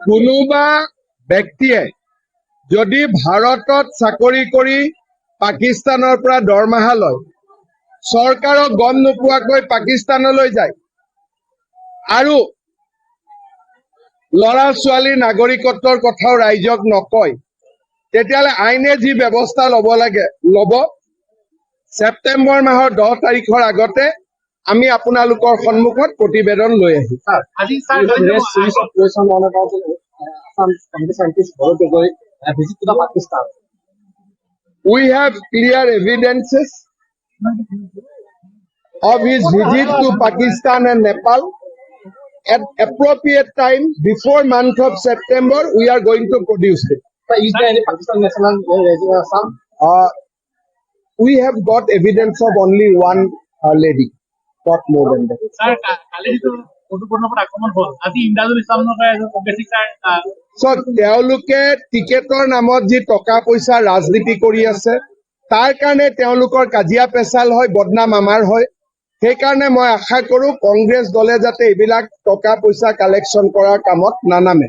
কোনোবা ব্যক্তিয়ে যদি ভাৰতত চাকৰি কৰি পাকিস্তানৰ পৰা দৰমহা লয়, চৰকাৰক গম নোপোৱাকৈ পাকিস্তানলৈ যায় আৰু ল'ৰা ছোৱালীৰ নাগৰিকত্বৰ কথাও ৰাইজক নকয়, তেতিয়াহ'লে আইনে যি ব্যৱস্থা ল'ব ছেপ্টেম্বৰ মাহৰ 10 তাৰিখৰ আগতে আমি আপোনালোকৰ সন্মুখত প্ৰতিবেদন লৈ আহিম। We have clear evidences of his visit to Pakistan and Nepal. At appropriate time, before month of September, we are going to produce it. Is there any Pakistan national son? We have got evidence of only one lady, not more than that. Sir, কালি যেটো ফটোপৰ্ণৰ পৰা আক্ৰমণ হ'ল, আজি ইমদাদুল ইছলামৰ কংগ্ৰেছী sir So, তেওঁলোকে টিকেটৰ নামত যি টকা পইচা ৰাজনীতি কৰি আছে, তাৰ কাৰণে তেওঁলোকৰ কাজিয়া পেচাল হয়, বদনাম আমাৰ হয়। সেইকাৰণে মই আশা কৰোঁ কংগ্ৰেছ দলে যাতে এইবিলাক টকা পইচা কালেকশ্যন কৰাৰ কামত নানামে।